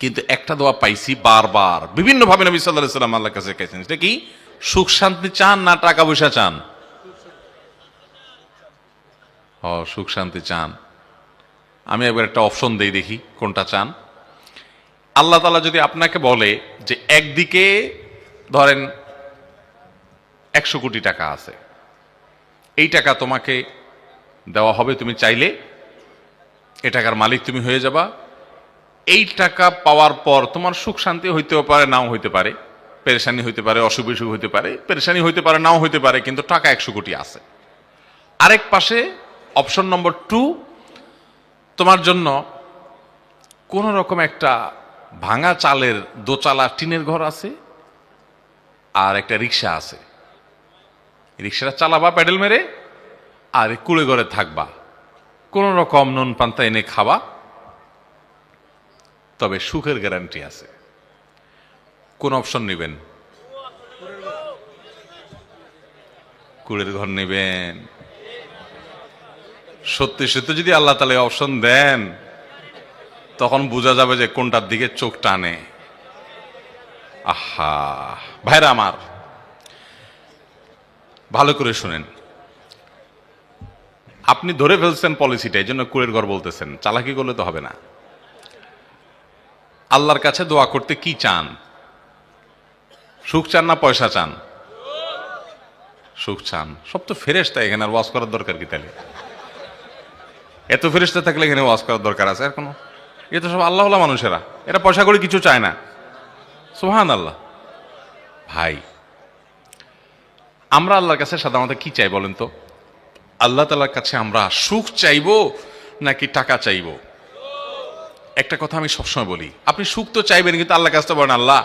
কিন্তু একটা দোয়া পাইছি বারবার বিভিন্নভাবে নবী সাল্লাল্লাহু আলাইহি ওয়াসাল্লাম আল্লাহর কাছে চাইছেন। সেটা কি? সুখ শান্তি চান না টাকা পয়সা চান? সুখ শান্তি চান। আমি একবার একটা অপশন দেই, দেখি কোনটা চান। আল্লাহ তাআলা যদি আপনাকে বলে যে একদিকে ধরেন 100 কোটি টাকা আছে, এই টাকা তোমাকে দেওয়া হবে, তুমি চাইলে এই টাকার মালিক তুমি হয়ে যাবা। এই টাকা পাওয়ার পর তোমার সুখ শান্তি হইতেও পারে, নাও হইতে পারে, পেরেশানি হইতে পারে, অসুখ বিসুখ হইতে পারে, পেরেশানি হইতে পারে, নাও হইতে পারে, কিন্তু টাকা 100 কোটি আছে। আরেক পাশে অপশন নম্বর 2, তোমার জন্য কোন রকম একটা ভাঙা চালের দোচালা টিনের ঘর আছে আর একটা রিক্সা আছে। রিক্সাটা চালাবা প্যাডেল মেরে, আর কুড়ে ঘরে থাকবা, কোন রকম নুন পান্তা এনে খাবা, তবে সুখের গ্যারান্টি আছে। কোন অপশন নেবেন? কুড়ের ঘর নেবেন? সত্যি সত্যি যদি আল্লাহ তাআলা অপশন দেন, তখন বোঝা যাবে যে কোনটার দিকে চোখ টানে। আহা ভাইরা আমার, ভালো করে শুনেন। আপনি ধরে ফেলছেন পলিসিটা, এই জন্য কুড়ের ঘর বলতেছেন, চালাকি করলে তো হবে না। আল্লাহর কাছে দোয়া করতে কি চান? সুখ চান না পয়সা চান? সুখ চান। সব তো ফেরেশতা, এখানে আর ওয়াজ করার দরকার কি? তাহলে এত ফেরেশতা থাকলে এখানে ওয়াজ করার দরকার আছে আর কোনো? এ তো সব আল্লাহওয়ালা মানুষেরা, এরা পয়সা করে কিছু চায় না। সুবহানাল্লাহ। ভাই, আমরা আল্লাহর কাছে সাধারণত কি চাই বলেন তো? আল্লাহ তাআলার কাছে আমরা সুখ চাইবো নাকি টাকা চাইবো? একটা কথা আমি সবসময় বলি, আপনি সুখ তো চাইবেন, কিন্তু আল্লাহর কাছে বলেন, আল্লাহ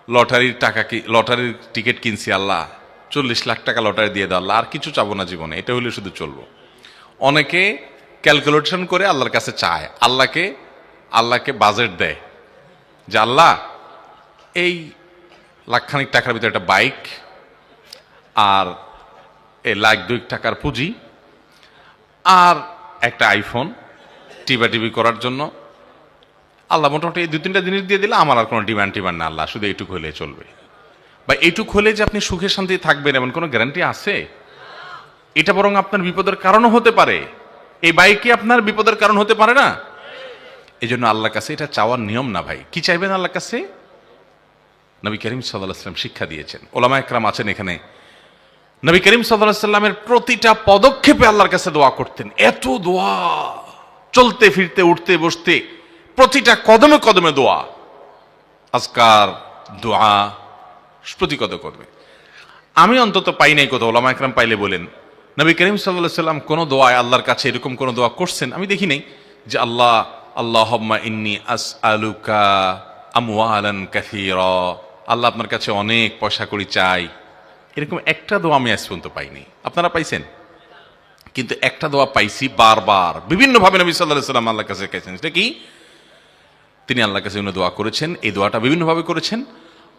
লটারির টাকা কি, লটারির টিকিট কিনছি, আল্লাহ 40 লাখ টাকা লটারি দিয়ে দাও আল্লাহ, আর কিছু চাবো না জীবনে, এটা হলে শুধু চলবো। অনেকে ক্যালকুলেশন করে আল্লাহর কাছে চায়, আল্লাহকে বাজেট দেয় যে আল্লাহ এই লাখখানিক টাকার ভিতরে একটা বাইক আর এই লাখ 2 টাকার পুঁজি আর একটা আইফোন টিপি করার জন্য আল্লাহ মোটামুটি এই 2-3টা জিনিস দিয়ে দিলে আমার আর কোনো ডিমান্ড না আল্লাহ, শুধু এইটুকু হলে চলবে। বা এইটুকু হলে যে আপনি সুখে শান্তি থাকবেন এমন কোনো গ্যারান্টি আছে? এটা বরং আপনার বিপদের কারণও হতে পারে। এই বাইকে আপনার বিপদের কারণ হতে পারে না? এই জন্য আল্লাহর কাছে এটা চাওয়ার নিয়ম না ভাই। কি চাইবেন আল্লাহর কাছে? নবী করিম সাল্লাল্লাহু আলাইহি ওয়াসাল্লাম শিক্ষা দিয়েছেন। ওলামা একরাম আছেন এখানে, নবী করিম সাল্লাল্লাহু আলাইহি ওয়াসাল্লামের প্রতিটা পদক্ষেপে আল্লাহর কাছে দোয়া করতেন। এত দোয়া, চলতে ফিরতে উঠতে বসতে প্রতিটা কদমে কদমে দোয়া, আজকার দোয়া প্রতি কদমে। আমি অন্তত পাই নাই কোথাও, ওলামা একরাম পাইলে বলেন, নবী করিম সাল্লাল্লাহু আলাইহি ওয়াসাল্লাম কোন দোয়ায় আল্লাহর কাছে এরকম কোন দোয়া করছেন আমি দেখি নাই যে আল্লাহুম্মা ইন্নী আসআলুকা আমওয়ালান কাসীরা, আল্লাহ আপনার কাছে অনেক পয়সা কড়ি চাই, এরকম একটা দোয়া আমি আজ পর্যন্ত পাইনি। আপনারা পাইছেন? কিন্তু একটা দোয়া পাইছি বারবার বিভিন্নভাবে নবী সাল্লাল্লাহু আলাইহি ওয়াসাল্লাম আল্লাহর কাছে চাইছেন। সেটা কি? তিনি আল্লাহর কাছে দোয়া করেছেন, এই দোয়াটা বিভিন্নভাবে করেছেন।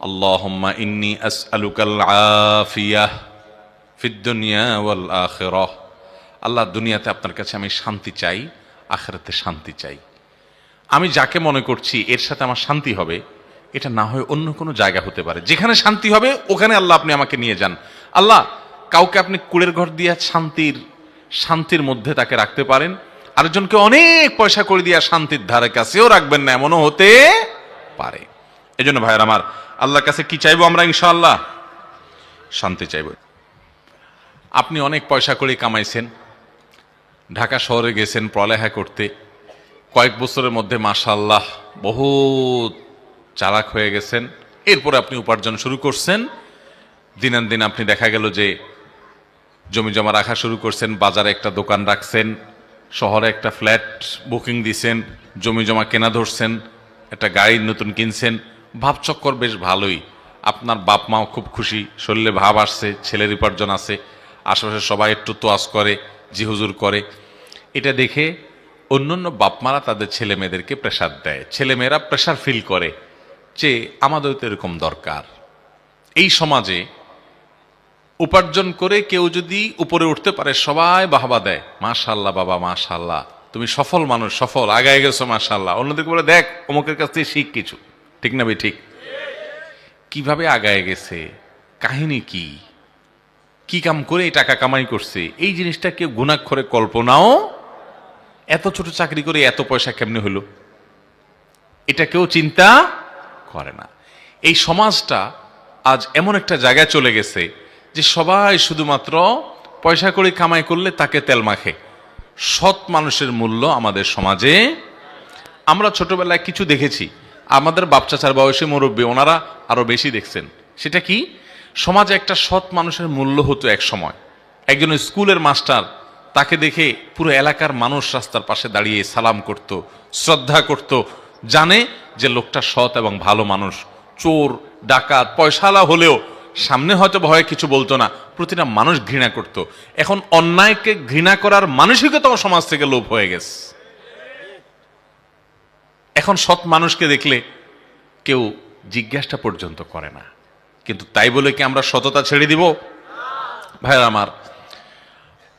আল্লাহুম্মা ইন্নী আসআলুকাল আফিয়াহ ফিদ দুনিয়া ওয়াল আখিরাহ, আল্লাহ দুনিয়াতে আপনার কাছে আমি শান্তি চাই, আখিরাতে শান্তি চাই। আমি যাকে মনে করছি এর সাথে আমার শান্তি হবে, এটা না হয় অন্য কোনো জায়গা হতে পারে, যেখানে শান্তি হবে ওখানে আল্লাহ আপনি আমাকে নিয়ে যান। আল্লাহ, কাউকে আপনি কুড়ের ঘর দিয়ে শান্তির মধ্যে তাকে রাখতে পারেন, আরেকজনকে অনেক পয়সা করে দিয়া শান্তির ধারে কাছেও রাখবেন না, এমনও হতে পারে। এই জন্য ভাইয়ের আমার, আল্লাহর কাছে কি চাইবো আমরা? ইনশাআল্লাহ শান্তি চাইব। আপনি অনেক পয়সা করে কামাইছেন, ঢাকা শহরে গেছেন পড়ালেখা করতে, কয়েক বছরের মধ্যে মাশাআল্লাহ বহুত চালাক হয়ে গেছেন, এরপরে আপনি উপার্জন শুরু করছেন। দিনান আপনি দেখা গেল যে জমি জমা রাখা শুরু করছেন, বাজারে একটা দোকান রাখছেন, শহরে একটা ফ্ল্যাট বুকিং দিছেন, জমি জমা কেনা ধরছেন, একটা গাড়ি নতুন কিনছেন, ভাবচক্কর বেশ ভালোই। আপনার বাপ মাও খুব খুশি, শরীরে ভাব আসছে, ছেলের উপার্জন আছে, আশেপাশে সবাই একটু তোয়াজ করে, জি হুজুর করে। এটা দেখে অন্যান্য বাপমারা তাদের ছেলে মেয়েদেরকে প্রেশার দেয়, ছেলেমেয়েরা প্রেশার ফিল করে যে আমাদের তো এরকম দরকার। এই সমাজে উপার্জন করে কেউ যদি উপরে উঠতে পারে সবাই বাহবা দেয়, মাশাআল্লাহ বাবা মাশাআল্লাহ, তুমি সফল মানুষ, সফল, আগায় গেছো মাশাআল্লাহ। অন্যদিকে বলে দেখ অমুকের কাছ থেকে শিখ কিছু। ঠিক না ভাই? ঠিক। কিভাবে আগায় গেছে, কাহিনী কি, কি কাম করে এই টাকা কামাই করছে, এই জিনিসটা কেউ গুণাক্ষরে কল্পনাও, এত ছোট চাকরি করে এত পয়সা কেমনে হলো, এটা কেউ চিন্তা করে না। এই সমাজটা আজ এমন একটা জায়গায় চলে গেছে যে সবাই শুধুমাত্র পয়সা করে কামাই করলে তাকে তেল মাখে। সৎ মানুষের মূল্য আমাদের সমাজে, আমরা ছোটবেলায় কিছু দেখেছি, আমাদের বাপ চাচার বয়সী মুরব্বী ওনারা আরো বেশি দেখছেন। সেটা কি, সমাজে একটা সৎ মানুষের মূল্য হতো এক সময়। একজন স্কুলের মাস্টার, তাকে দেখে পুরো এলাকার মানুষ রাস্তার পাশে দাঁড়িয়ে সালাম করত, শ্রদ্ধা করত, জানে যে লোকটা সৎ এবং ভালো মানুষ। চোর ডাকাত পয়সাওয়ালা হলেও সামনে হয়তো ভয়ে কিছু বলতো না, প্রতিটা মানুষ ঘৃণা করত। এখন অন্যায়কে ঘৃণা করার মানসিকতাও সমাজ থেকে লোপ হয়ে গেছে। এখন সৎ মানুষকে দেখলে কেউ জিজ্ঞাসা পর্যন্ত করে না। কিন্তু তাই বলে কি আমরা সততা ছেড়ে দিব? ভাইরা আমার,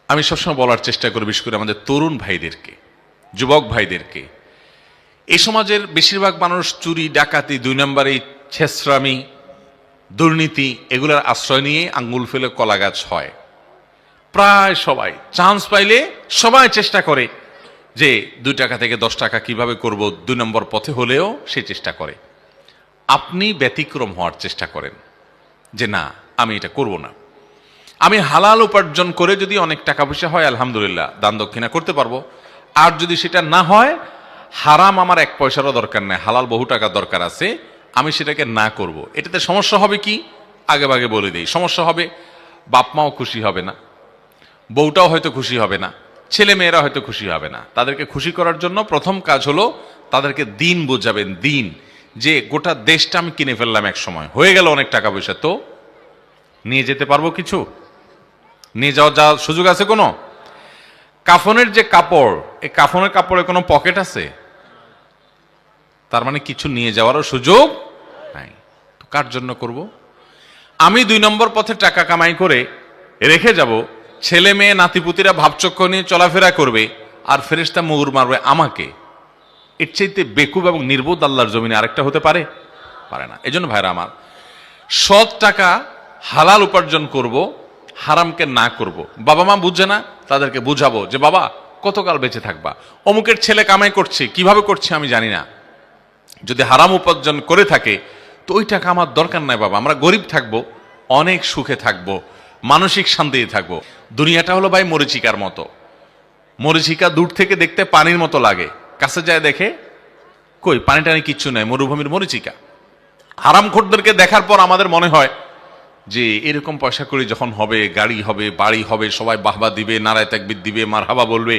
আমি সবসময় বলার চেষ্টা করি, বিশেষ করে আমাদের তরুণ ভাইদেরকে, যুবক ভাইদেরকে, এই সমাজের বেশিরভাগ মানুষ চুরি ডাকাতি, 2 নম্বরে ছেঁচড়ামি, দুর্নীতি, এগুলোর আশ্রয় নিয়ে আঙ্গুল ফেলে কলা গাছ হয়। প্রায় সবাই চান্স পাইলে সবাই চেষ্টা করে যে 2 টাকা থেকে 10 টাকা কিভাবে করব, 2 নম্বর পথে হলেও সে চেষ্টা করে। আপনি ব্যতিক্রম হওয়ার চেষ্টা করেন যে না, আমি এটা করব না, আমি হালাল উপার্জন করে যদি অনেক টাকা পয়সা হয় আলহামদুলিল্লাহ দান দক্ষিণা করতে পারবো। আর যদি সেটা না হয়, হারাম আমার 1 পয়সারও দরকার নেই, হালাল বহু টাকা দরকার আছে, আমি সেটাকে না করব। এটাতে সমস্যা হবে কি, আগে ভাগে বলে দিই, সমস্যা হবে বাপ মাও খুশি হবে না, বউটাও হয়তো খুশি হবে না, ছেলে মেয়েরা হয়তো খুশি হবে না। তাদেরকে খুশি করার জন্য প্রথম কাজ হলো তাদেরকে দিন বোঝাবেন, দিন, যে গোটা দেশটা আমি কিনে ফেললাম এক সময়, হয়ে গেল অনেক টাকা পয়সা, তো নিয়ে যেতে পারবো কিছু? নিয়ে যাওয়ার সুযোগ আছে কোনো? কাফনের যে কাপড়, এই কাফনের কাপড়ে কোনো পকেট আছে? তার মানে কিছু নিয়ে যাওয়ারও সুযোগ নাই। তো কার জন্য করব? আমি 2 নম্বর পথে টাকা কামাই করে রেখে যাব, ছেলে মেয়ে নাতিপুতিরা ভাবচক্র নিয়ে চলাফেরা করবে, আর ফেরেশতা মুগুর মারবে আমাকে। এর চাইতে বেকুব এবং নির্বোধ আল্লাহর জমিনে আরেকটা হতে পারে? পারে না। এজন্য ভাইরা আমার, সৎ টাকা হালাল উপার্জন করব, হারামকে না করব। বাবা মা বুঝে না, তাদেরকে বুঝাবো যে বাবা কতকাল বেঁচে থাকবা, অমুকের ছেলে কামাই করছে, কিভাবে করছে আমি জানি না, যদি হারাম উপার্জন করে থাকে তো ওই টাকা আমার দরকার নাই বাবা, আমরা গরিব থাকবো, অনেক সুখে থাকবো, মানসিক শান্তিতে থাকবো। দুনিয়াটা হলো ভাই মরিচিকার মতো, মরিচিকা দূর থেকে দেখতে পানির মতো লাগে, কাছে যায় দেখে কই পানি টানি কিচ্ছু নাই, মরুভূমির মরিচিকা। হারামখোরদেরকে দেখার পর আমাদের মনে হয় যে এরকম পয়সা করি যখন হবে, গাড়ি হবে, বাড়ি হবে, সবাই বাহবা দিবে, নারায় তাকবীর দিবে, মারহাবা বলবে,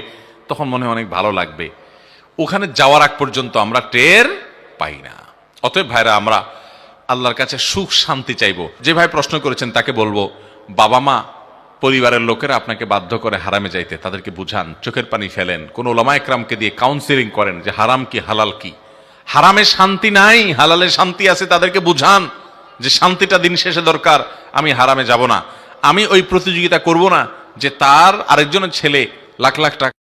তখন মনে হয় অনেক ভালো লাগবে। ওখানে যাওয়ার আগ পর্যন্ত আমরা টের পাই না। অতএব ভাইরা, আমরা আল্লাহর কাছে সুখ শান্তি চাইবো। যে ভাই প্রশ্ন করেছেন তাকে বলবো, বাবা মা পরিবারের লোকেরা আপনাকে বাধ্য করে হারামে যাইতে, তাদেরকে বুঝান, চোখের পানি ফেলেন, কোন ওলামা একরামকে দিয়ে কাউন্সিলিং করেন যে হারাম কি হালাল কি, হারামে শান্তি নাই, হালালে শান্তি আছে, তাদেরকে বুঝান যে শান্তিটা দিন শেষে দরকার, আমি হারামে যাব না, আমি ওই প্রতিযোগিতা করব না যে তার আরেকজনের ছেলে লাখ লাখ টাকা